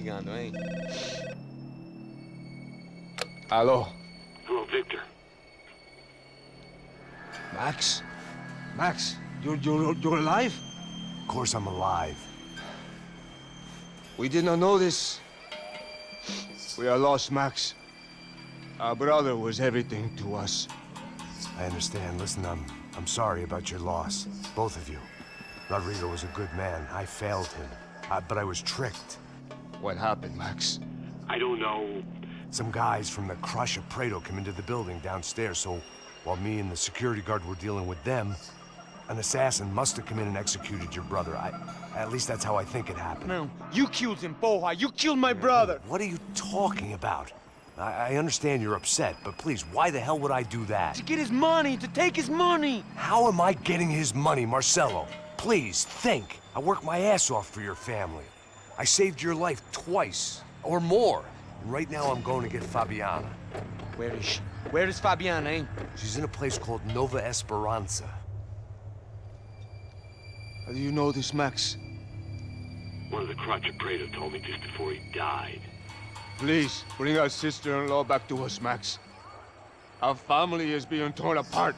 ligando, hein? Alô? Hello, Victor. Max? Max, you're alive? Of course I'm alive. We did not know this. We are lost, Max. Our brother was everything to us. I understand. Listen, I'm sorry about your loss. Both of you. Rodrigo was a good man. I failed him. But I was tricked. What happened, Max? I don't know. Some guys from the Crush of Prado came into the building downstairs, so while me and the security guard were dealing with them, an assassin must have come in and executed your brother. At least that's how I think it happened. No, you killed him, Porra. You killed my brother. What are you talking about? I understand you're upset, but please, why the hell would I do that? To get his money, to take his money. How am I getting his money, Marcelo? Please, think. I worked my ass off for your family. I saved your life twice, or more. And right now I'm going to get Fabiana. Where is she? Where is Fabiana, eh? She's in a place called Nova Esperanza. How do you know this, Max? One of the Crotch of Prado told me just before he died. Please, bring our sister-in-law back to us, Max. Our family is being torn apart.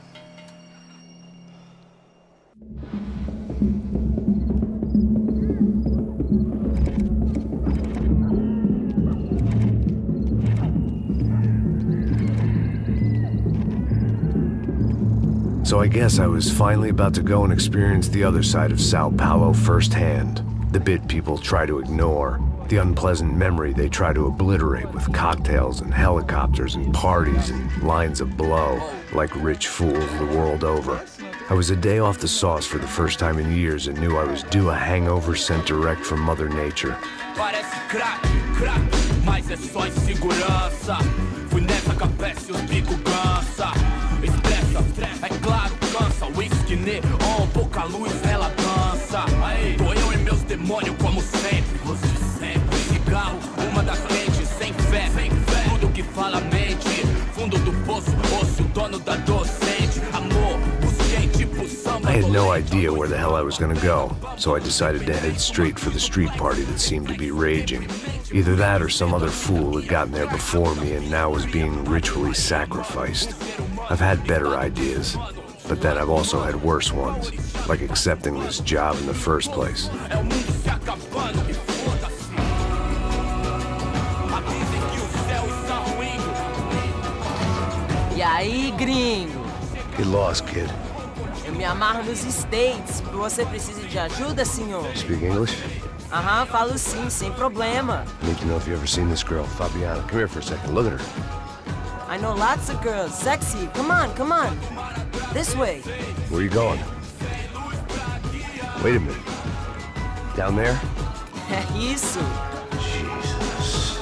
So I guess I was finally about to go and experience the other side of Sao Paulo firsthand. The bit people try to ignore. The unpleasant memory they try to obliterate with cocktails and helicopters and parties and lines of blow, like rich fools the world over. I was a day off the sauce for the first time in years and knew I was due a hangover sent direct from Mother Nature. Parece crack, mas é só insegurança. Fui nessa capece, os bico cansa. Estressa, é claro, cansa. Whisky, neon, pouca luz, ela dança. Tô eu e meus demônios como sempre. Você sempre. Cigarro, uma das frentes, sem fé. Tudo que fala mente. Fundo do poço, osso, dono da docente. Amor, busquei tipo samba. I had no idea where the hell I was gonna go, so I decided to head straight for the street party that seemed to be raging. Either that or some other fool had gotten there before me and now was being ritually sacrificed. I've had better ideas, but then I've also had worse ones, like accepting this job in the first place. E aí, gringo? Get lost, kid. Eu me amarro nos States. Você precisa de ajuda, senhor? Speak English? Aham, falo sim, sem problema. I need to know if you've ever seen this girl, Fabiana. Come here for a second. Look at her. I know lots of girls. Sexy. Come on, come on. This way. Where are you going? Wait a minute. Down there? É isso. Jesus.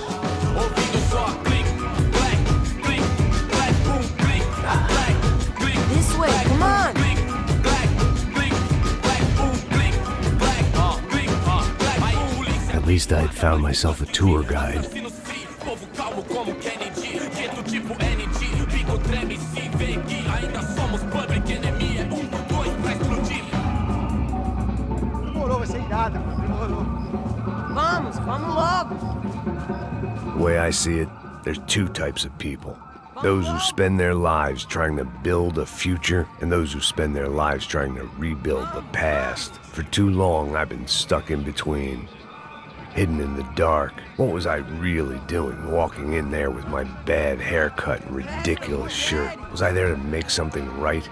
This way, come on. At least I had found myself a tour guide. Vamos logo. The way I see it, there's two types of people. Those who spend their lives trying to build a future, and those who spend their lives trying to rebuild the past. For too long, I've been stuck in between. Hidden in the dark. What was I really doing, walking in there with my bad haircut and ridiculous shirt? Was I there to make something right?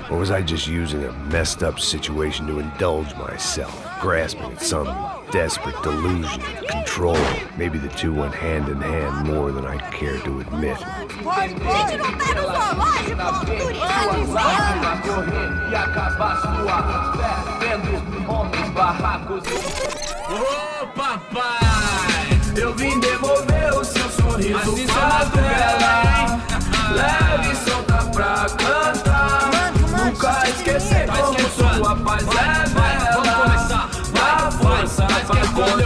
Or was I just using a messed up situation to indulge myself, grasping at some desperate delusion of control? Maybe the two went hand in hand more than I care to admit. Gente, não tá no zoológico! Ô papai, eu vim devolver o seu sorriso pra tela. Leve e solta pra cantar. Nunca esquecer como sua paz é bela. Na força pra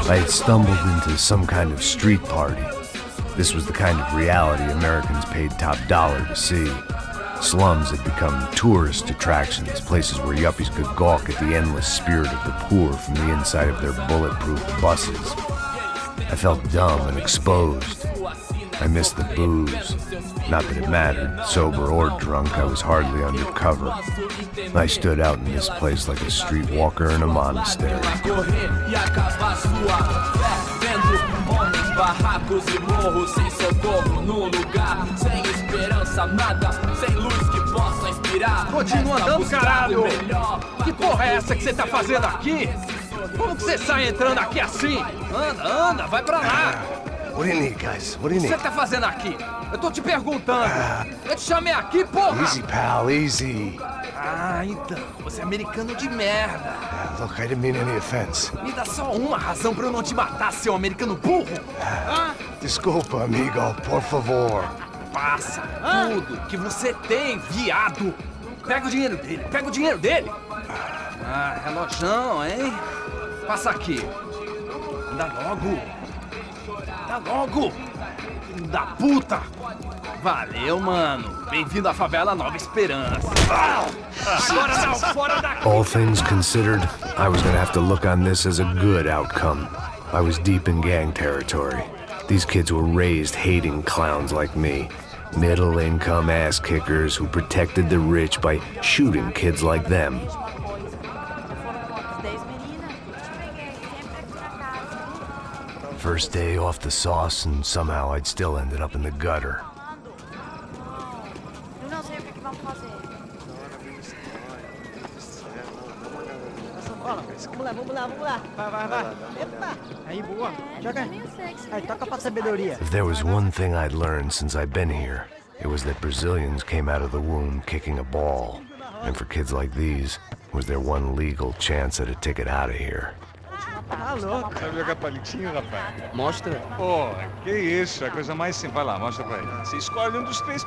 I had stumbled into some kind of street party. This was the kind of reality Americans paid top dollar to see. Slums had become tourist attractions, places where yuppies could gawk at the endless spirit of the poor from the inside of their bulletproof buses. I felt dumb and exposed. I missed the booze. Not that it mattered. Sober or drunk, I was hardly undercover. I stood out in this place like a streetwalker in a monastery. Barracos e morros sem socorro no lugar, sem esperança, nada, sem luz que possa inspirar. Continua andando, caralho! Que porra é essa que você tá fazendo aqui? Como que você sai entrando aqui assim? Anda, vai pra lá! What do you need, guys? What do you O que need? você tá fazendo aqui? Eu tô te perguntando. Eu te chamei aqui, porra! Easy, pal, easy. Ah, então, você é americano de merda. Look, I didn't mean any offense. Me dá só uma razão pra eu não te matar, seu americano burro. Desculpa, amigo, por favor. Passa tudo que você tem, viado. Pega o dinheiro dele, Ah, relojão, hein? Passa aqui. Anda logo. Filho da puta. Valeu, mano. Bem-vindo à favela Nova Esperança. Agora não, fora daqui. All things considered, I was gonna have to look on this as a good outcome. I was deep in gang territory. These kids were raised hating clowns like me. Middle-income ass-kickers who protected the rich by shooting kids like them. First day off the sauce, and somehow I'd still ended up in the gutter. Eu não sei o que vamos fazer. Vamos lá. Vai. Epa. Aí, boa. Joga. Aí, toca pra sabedoria. If there was one thing I'd learned since I've been here, it was that Brazilians came out of the womb kicking a ball. And for kids like these, was their one legal chance at a ticket out of here. Tá louco. Sabe jogar palitinho, rapaz? Mostra. Pô, que isso, é a coisa mais simples. Vai lá, mostra pra ele. Você escolhe um dos três.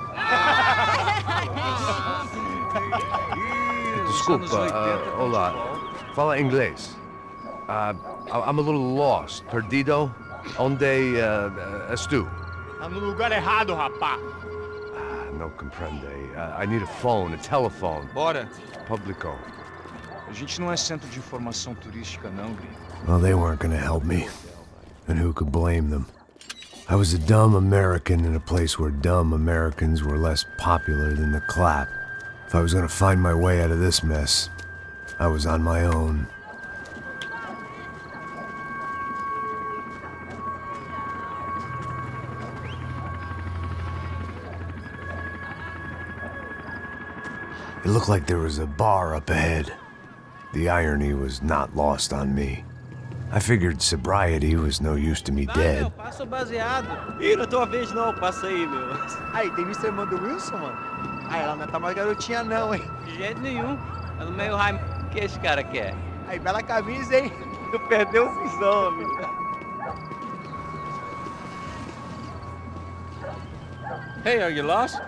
Desculpa, olá. Fala inglês. I'm a little lost. Perdido? Onde estou? Tá no lugar errado, rapá. No comprende. I need a phone, a telephone. Bora. Publico. A gente não é centro de informação turística, não, gringo. Well, they weren't gonna help me. And who could blame them? I was a dumb American in a place where dumb Americans were less popular than the clap. If I was gonna find my way out of this mess, I was on my own. It looked like there was a bar up ahead. The irony was not lost on me. I figured sobriety was no use to me dead. Passa o baseado. Ih, não é tua vez não, passa aí, meu. Aí, tem visto a irmã do Wilson, mano? Aí, ela não tá mais garotinha não, hein? De jeito nenhum. Tá no meio raio. O que esse cara quer? Aí, bela camisa, hein? Tu perdeu o fisão, amigo. Hey, are you lost?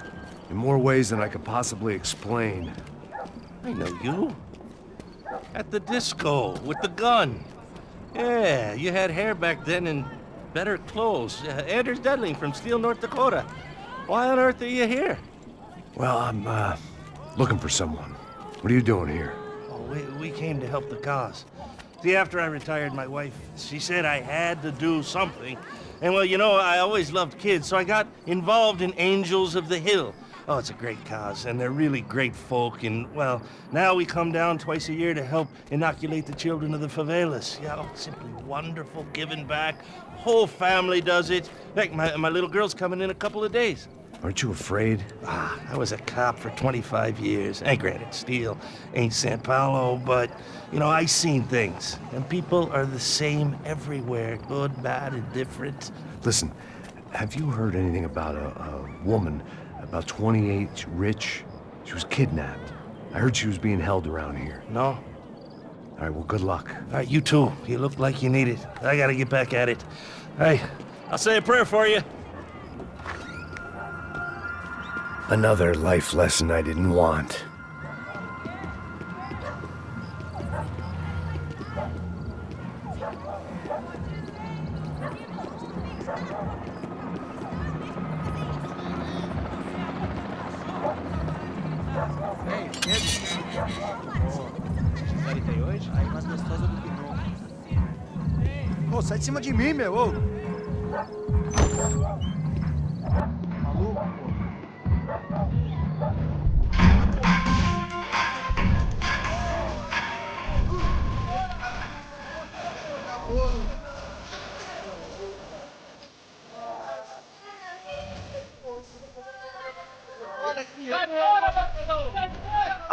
In more ways than I could possibly explain. I know you. At the disco, with the gun. Yeah, you had hair back then and better clothes. Anders Dudling from Steele, North Dakota. Why on earth are you here? Well, I'm, looking for someone. What are you doing here? Oh, we came to help the cause. See, after I retired, my wife, she said I had to do something. And well, you know, I always loved kids, so I got involved in Angels of the Hill. Oh, it's a great cause, and they're really great folk, and, well, now we come down twice a year to help inoculate the children of the favelas. Yeah, oh, simply wonderful, giving back. Whole family does it. In fact, my little girl's coming in a couple of days. Aren't you afraid? I was a cop for 25 years. And granted, Steele ain't San-Paulo, but, you know, I seen things. And people are the same everywhere, good, bad, and different. Listen, have you heard anything about a woman, about 28, rich? She was kidnapped. I heard she was being held around here. No? All right, well, good luck. All right, you too. You look like you need it. I gotta get back at it. Hey, I'll say a prayer for you. Another life lesson I didn't want. Ô, sai de cima de mim, meu. Ô.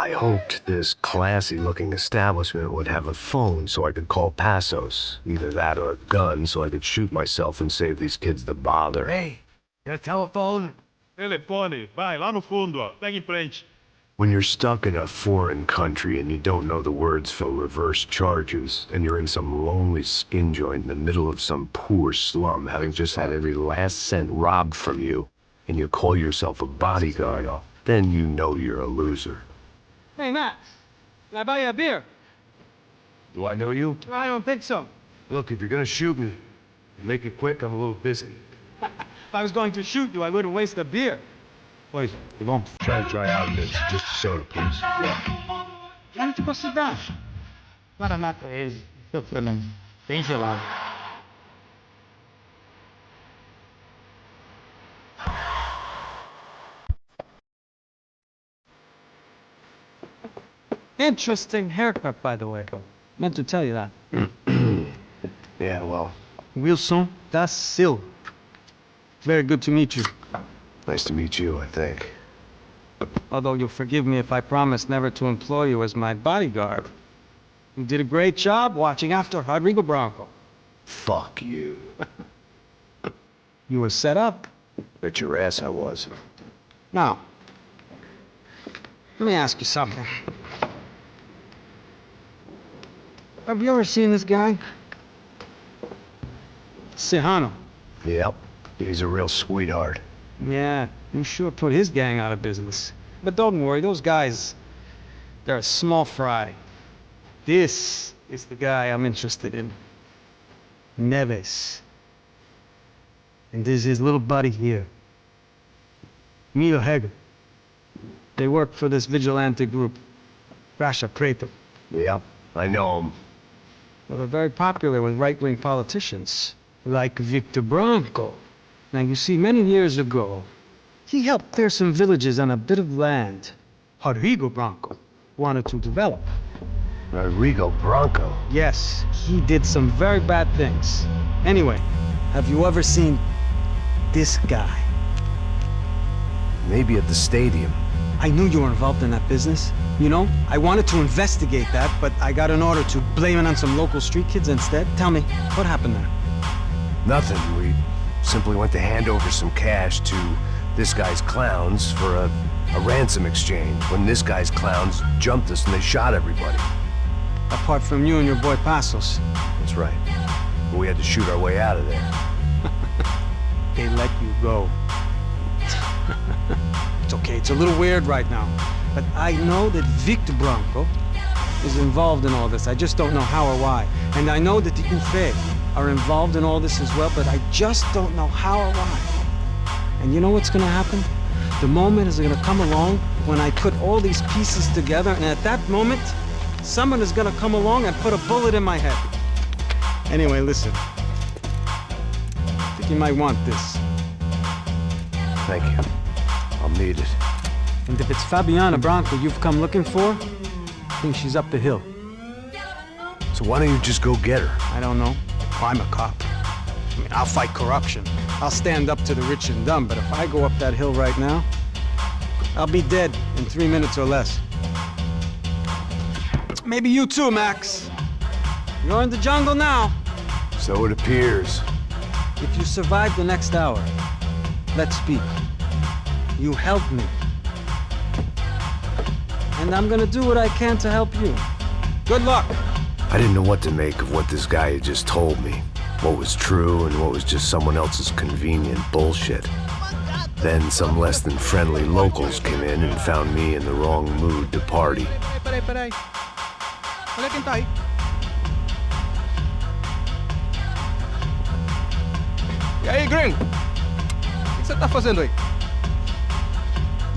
I hoped this classy-looking establishment would have a phone so I could call Passos. Either that or a gun so I could shoot myself and save these kids the bother. Hey, got a telephone? Telefone, vai lá no fundo, ó. Pega em frente. When you're stuck in a foreign country and you don't know the words for reverse charges, and you're in some lonely skin joint in the middle of some poor slum, having just had every last cent robbed from you, and you call yourself a bodyguard, then you know you're a loser. Hey, Max, can I buy you a beer? Do I know you? I don't think so. Look, if you're gonna shoot me, make it quick, I'm a little busy. If I was going to shoot you, I wouldn't waste a beer. Please, come on. Try to dry out this. Just a soda, please. Why don't you go sit down? Para nada, eu falando. Bem gelado. Interesting haircut, by the way. Meant to tell you that. Yeah, well, Wilson da Silva. Very good to meet you. nice to meet you, I think. Although you'll forgive me if I promise never to employ you as my bodyguard. You did a great job watching after Rodrigo Branco. Fuck you. You were set up. Bet your ass I was. Now, let me ask you something. Have you ever seen this guy? Serrano. Yep, he's a real sweetheart. Yeah, you sure put his gang out of business. But don't worry, those guys, they're a small fry. This is the guy I'm interested in. Neves. And this is his little buddy here. Milo Heger. They work for this vigilante group, Rasha Preto. Yep, I know him. Well, they're very popular with right-wing politicians, like Victor Branco. Now, you see, many years ago, he helped clear some villages on a bit of land Rodrigo Branco wanted to develop. Rodrigo Branco? Yes, he did some very bad things. Anyway, have you ever seen this guy? Maybe at the stadium. I knew you were involved in that business. You know, I wanted to investigate that, but I got an order to blame it on some local street kids instead. Tell me, what happened there? Nothing. We simply went to hand over some cash to this guy's clowns for a ransom exchange when this guy's clowns jumped us and they shot everybody. Apart from you and your boy Passos. That's right. But we had to shoot our way out of there. They let you go. It's okay, it's a little weird right now. But I know that Victor Branco is involved in all this. I just don't know how or why. And I know that the UFE are involved in all this as well, but I just don't know how or why. And you know what's gonna happen? The moment is gonna come along when I put all these pieces together, and at that moment, someone is gonna come along and put a bullet in my head. Anyway, listen. I think you might want this. Thank you. I'll need it. And if it's Fabiana Branco you've come looking for, I think she's up the hill. So why don't you just go get her? I don't know. I'm a cop. I mean, I'll fight corruption. I'll stand up to the rich and dumb, but if I go up that hill right now, I'll be dead in 3 minutes or less. Maybe you too, Max. You're in the jungle now. So it appears. If you survive the next hour, let's speak. You helped me. And I'm gonna do what I can to help you. Good luck. I didn't know what to make of what this guy had just told me. What was true and what was just someone else's convenient bullshit. Then some less than friendly locals came in and found me in the wrong mood to party. Peraí. Olha quem tá aí. E aí, gringo? O que você tá fazendo aí?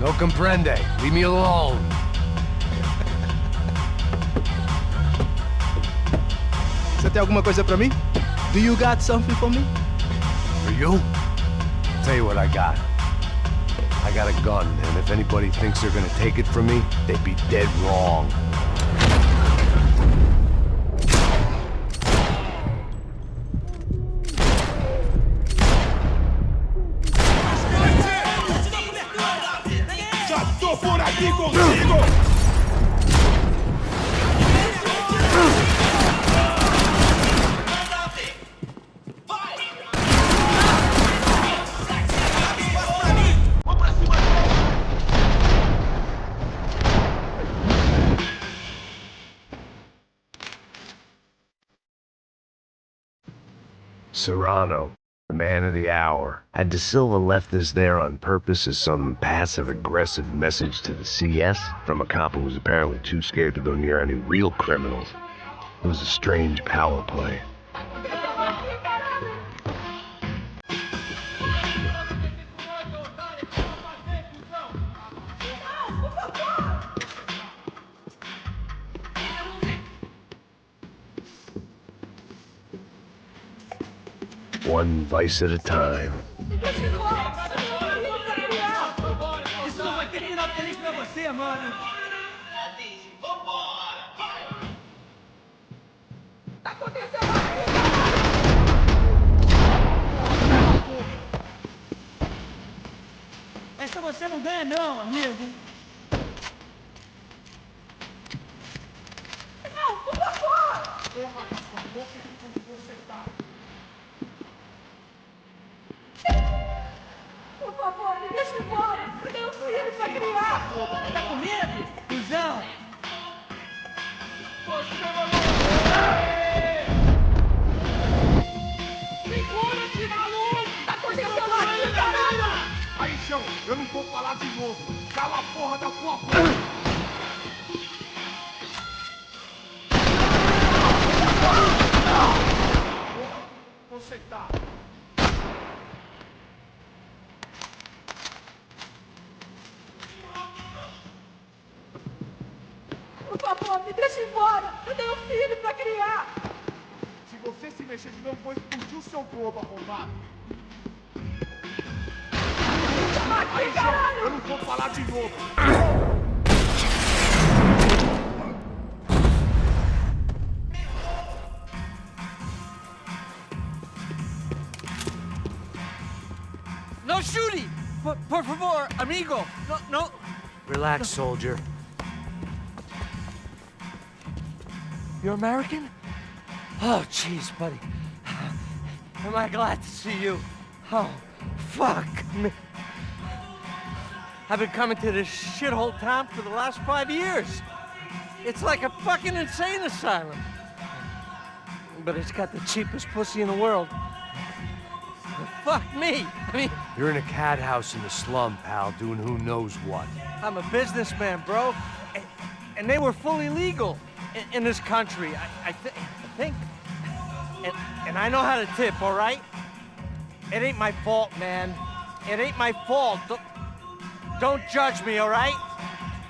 No comprende. Leave me alone. Você tem alguma coisa pra mim? Do you got something for me? For you? Tell you what I got. I got a gun, and if anybody thinks they're gonna take it from me, they'd be dead wrong. Já tô por aqui contigo! Serrano, the man of the hour. Had De Silva left us there on purpose as some passive-aggressive message to the CS from a cop who was apparently too scared to go near any real criminals? It was a strange power play. One vice at a time. Isso não vai ter final feliz pra você, mano. Tá acontecendo aqui, essa você não ganha não, amigo. Não, por favor! Por favor, me deixa embora! Eu tenho um filho pra criar! Tá com medo? Cusão! Segura-te, maluco! Tá acontecendo aqui, caralho! Aí, chão, eu não vou falar de novo! Cala a porra da tua boca! Você tá... Por favor, me deixa embora! Eu tenho um filho pra criar! Se você se mexer de novo, vou explodir o seu globo arrombado! Aqui, caralho! Eu não vou falar de novo! No shooting! Por favor, amigo! No. Relax, soldier. You're American? Oh, jeez, buddy. Am I glad to see you? Oh, fuck me. I've been coming to this shithole town for the last 5 years. It's like a fucking insane asylum. But it's got the cheapest pussy in the world. Fuck me. I mean... You're in a cat house in the slum, pal, doing who knows what. I'm a businessman, bro. And they were fully legal in this country, I think. And I know how to tip, all right? It ain't my fault, man. It ain't my fault. Don't judge me, all right?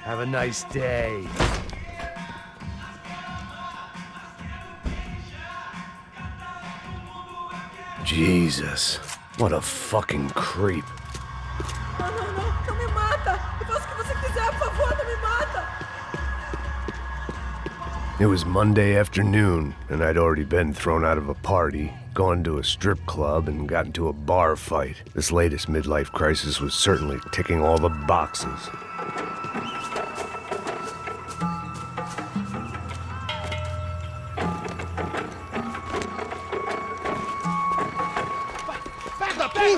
Have a nice day. Jesus, what a fucking creep. Não me mata! Faça o que você quiser, por favor, não me mata! It was Monday afternoon, and I'd already been thrown out of a party, gone to a strip club, and got into a bar fight. This latest midlife crisis was certainly ticking all the boxes.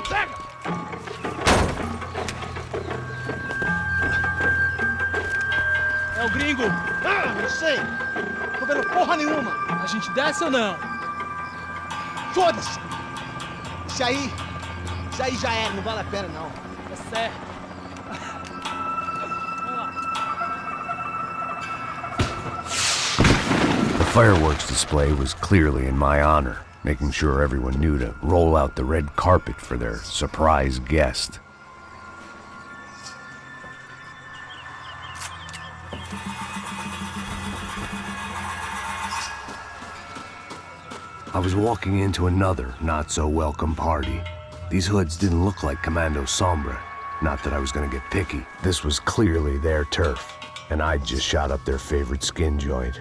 Pega! É o gringo! Ah, eu sei! Tô vendo porra nenhuma! A gente desce ou não? Foda-se! Isso aí já era, não vale a pena não. É certo. The fireworks display was clearly in my honor, making sure everyone knew to roll out the red carpet for their surprise guest. I was walking into another not-so-welcome party. These hoods didn't look like Commando Sombra. Not that I was gonna get picky. This was clearly their turf, and I'd just shot up their favorite skin joint.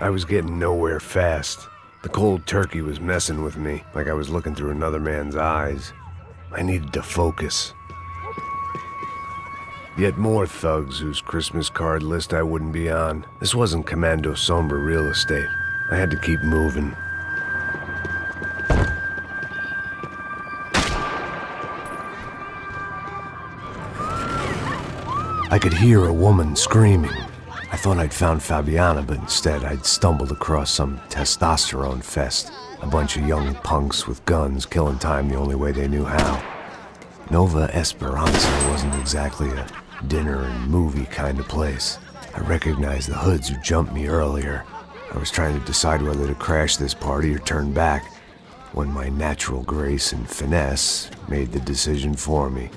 I was getting nowhere fast. The cold turkey was messing with me, like I was looking through another man's eyes. I needed to focus. Yet more thugs whose Christmas card list I wouldn't be on. This wasn't Commando Sombra real estate. I had to keep moving. I could hear a woman screaming. I thought I'd found Fabiana, but instead I'd stumbled across some testosterone fest. A bunch of young punks with guns killing time the only way they knew how. Nova Esperanza wasn't exactly a dinner and movie kind of place. I recognized the hoods who jumped me earlier. I was trying to decide whether to crash this party or turn back, when my natural grace and finesse made the decision for me.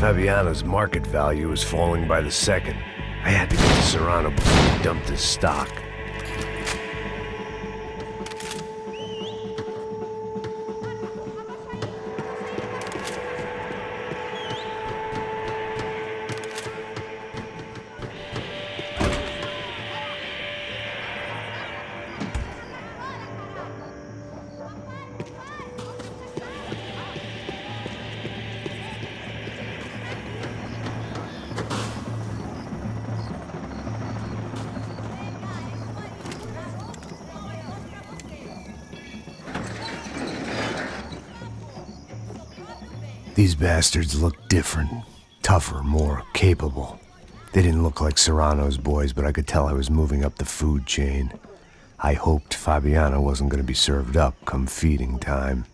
Fabiana's market value was falling by the second. I had to get to Serrano before he dumped his stock. These bastards looked different, tougher, more capable. They didn't look like Serrano's boys, but I could tell I was moving up the food chain. I hoped Fabiana wasn't going to be served up come feeding time.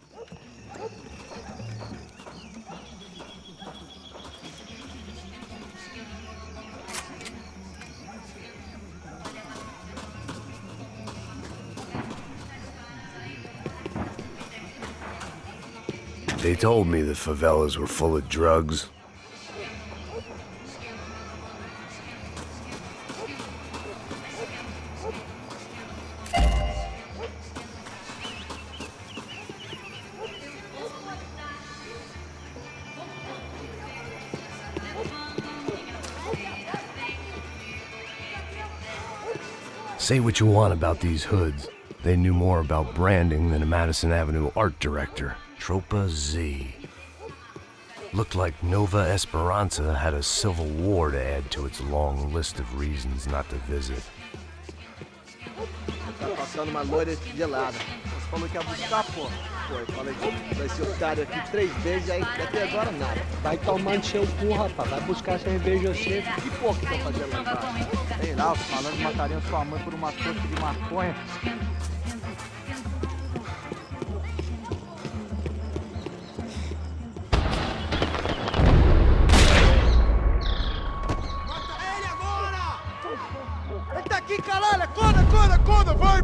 They told me the favelas were full of drugs. Say what you want about these hoods. They knew more about branding than a Madison Avenue art director. Tropa Z. Looked like Nova Esperanza had a civil war to add to its long list of reasons not to visit. Tá passando uma loira gelada. Você falou que ia buscar, pô. Pô, eu falei que vai ser otário aqui 3 vezes, aí até agora nada. Vai tomando seu cu, rapaz. Vai buscar cerveja cedo. Que porra que estão fazendo lá embaixo? Sei lá, falando que matariam sua mãe por uma tosca de maconha. Aqui, caralho! Acorda, acorda, acorda! Vai!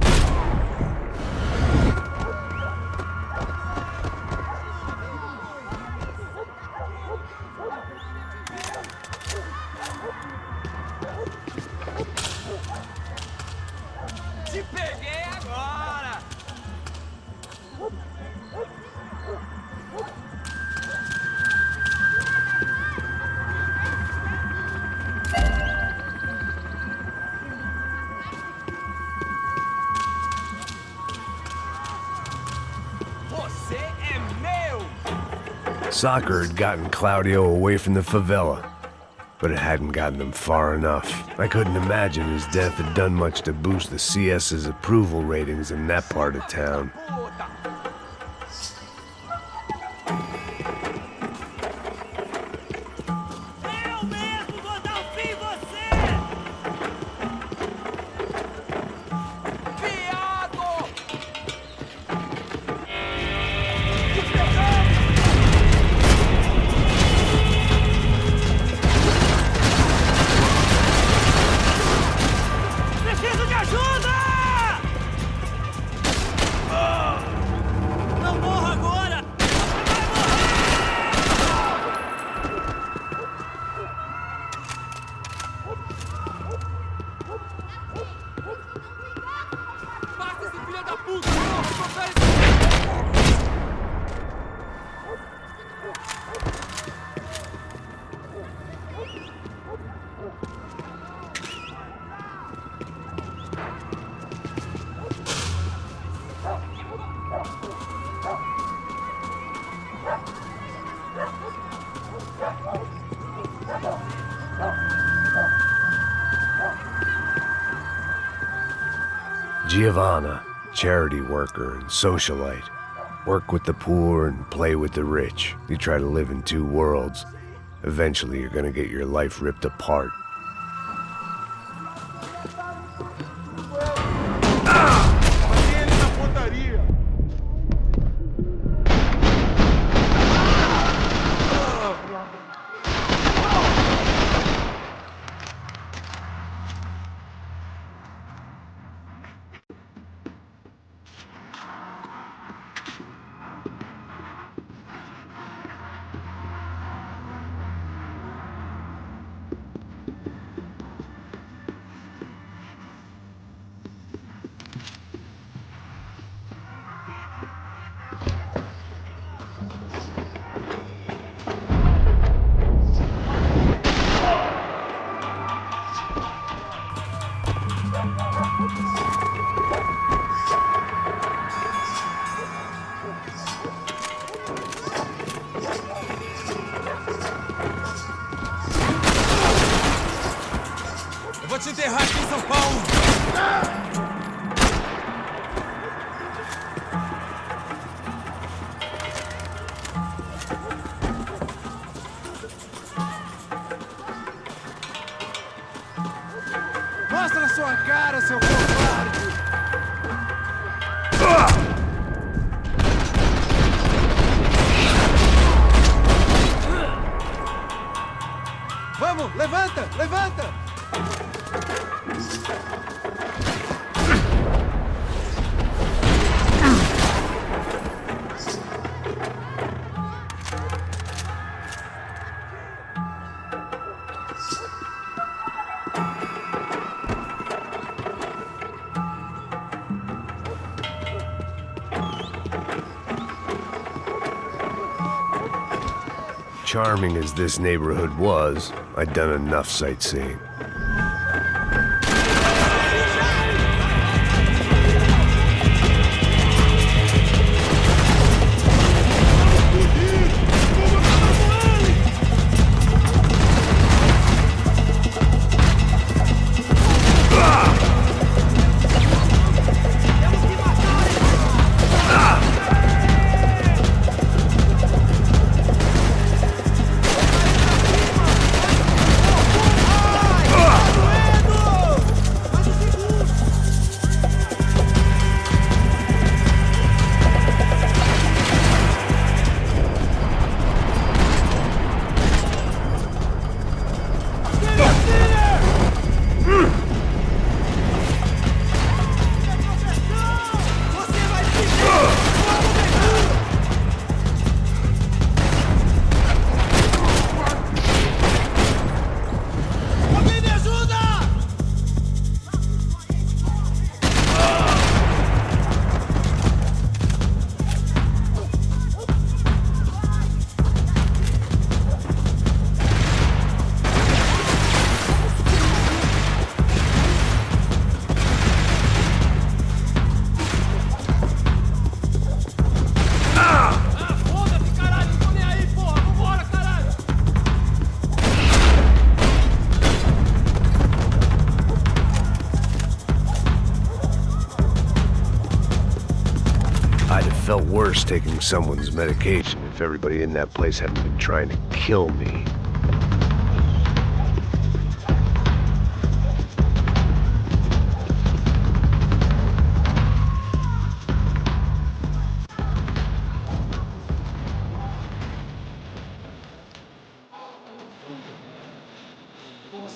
Te peguei agora! Soccer had gotten Claudio away from the favela, but it hadn't gotten him far enough. I couldn't imagine his death had done much to boost the CS's approval ratings in that part of town. Giovanna, charity worker and socialite. Work with the poor and play with the rich. You try to live in 2 worlds. Eventually you're gonna get your life ripped apart. sua cara, seu covarde! Vamos, levanta, levanta! Charming as this neighborhood was, I'd done enough sightseeing. Felt worse taking someone's medication if everybody in that place hadn't been trying to kill me.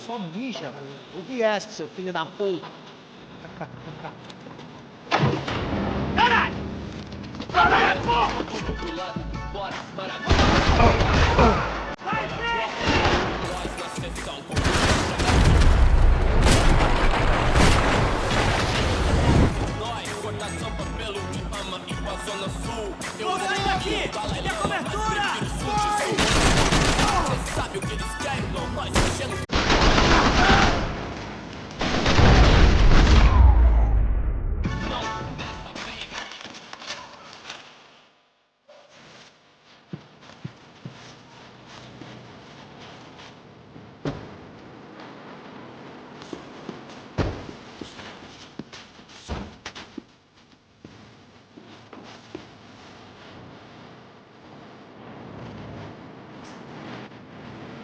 Só bicha, o que é esse, seu filho da puta? Caralho! Caralho, porra! Vai, nós, cortação pra pelo que ama e pra zona sul. Eu venho aqui! Minha cobertura! Vai! Você sabe o que eles querem, não? Nós enchendo.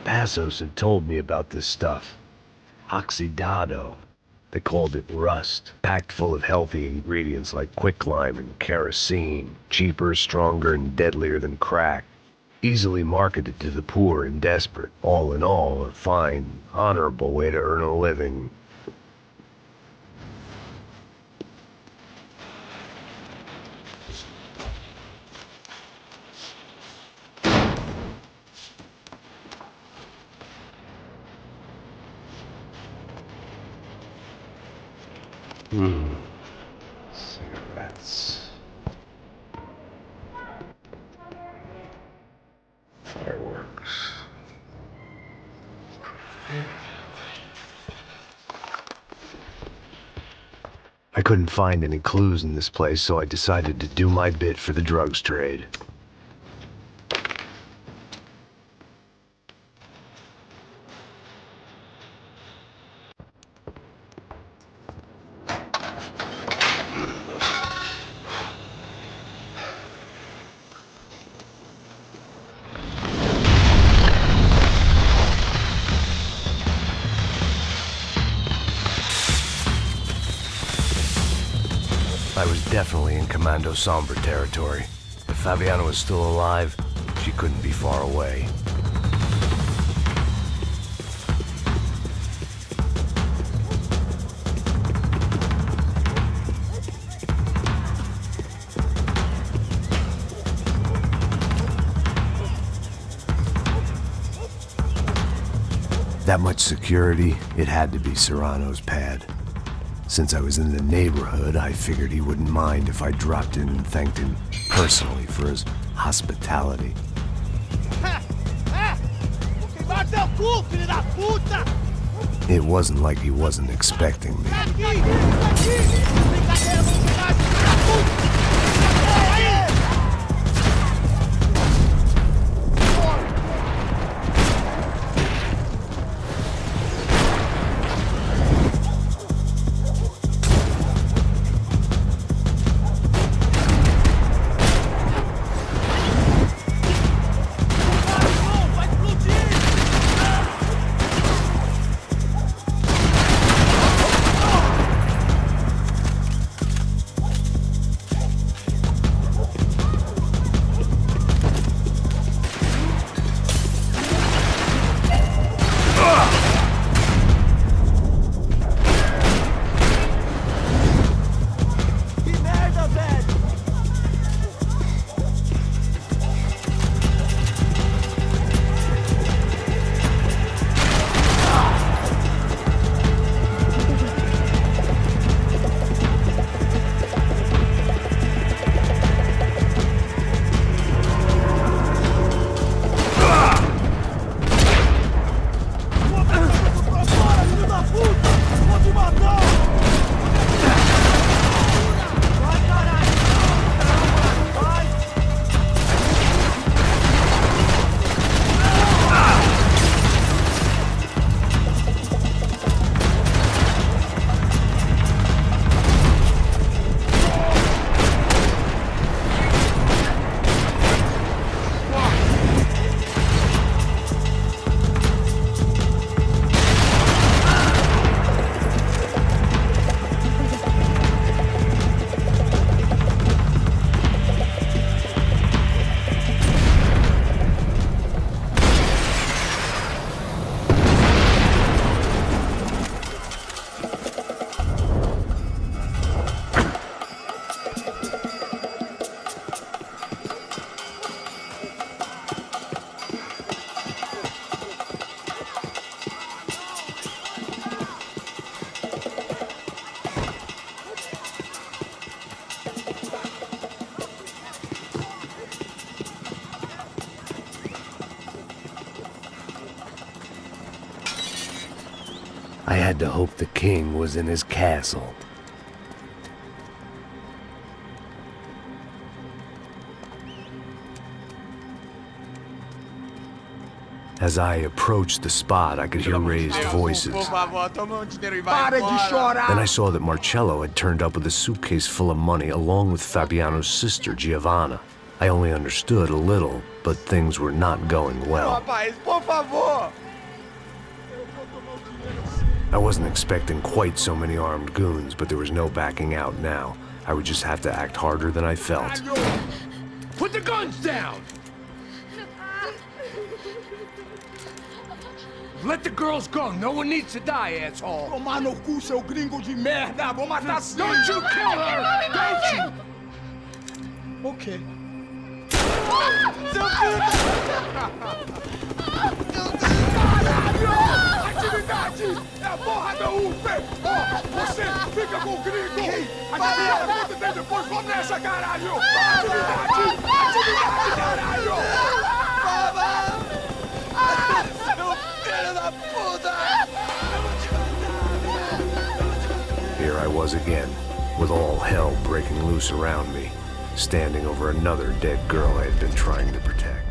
Passos had told me about this stuff. Oksidadо. They called it rust, packed full of healthy ingredients like quicklime and kerosene, cheaper, stronger, and deadlier than crack. Easily marketed to the poor and desperate. All in all, a fine, honorable way to earn a living. Cigarettes. Fireworks. I couldn't find any clues in this place, so I decided to do my bit for the drugs trade. was definitely in Commando Sombra territory. If Fabiana was still alive, she couldn't be far away. That much security, it had to be Serrano's pad. Since I was in the neighborhood, I figured he wouldn't mind if I dropped in and thanked him personally for his hospitality. It wasn't like he wasn't expecting me. I had to hope the king was in his castle. As I approached the spot, I could hear raised voices. Then I saw that Marcello had turned up with a suitcase full of money along with Fabiano's sister, Giovanna. I only understood a little, but things were not going well. I wasn't expecting quite so many armed goons, but there was no backing out now. I would just have to act harder than I felt. Put the guns down! Let the girls go. No one needs to die, asshole. Tomar no cu, seu gringo de merda. Vou matar sim. Don't you kill her! Don't you? Ok. Caralho! Atividade! É a porra da UP! Ó, você fica com o gringo! Adivinha quanto tem depois? Vamos nessa, caralho! Atividade! Atividade, caralho! Here I was again, with all hell breaking loose around me, standing over another dead girl I had been trying to protect.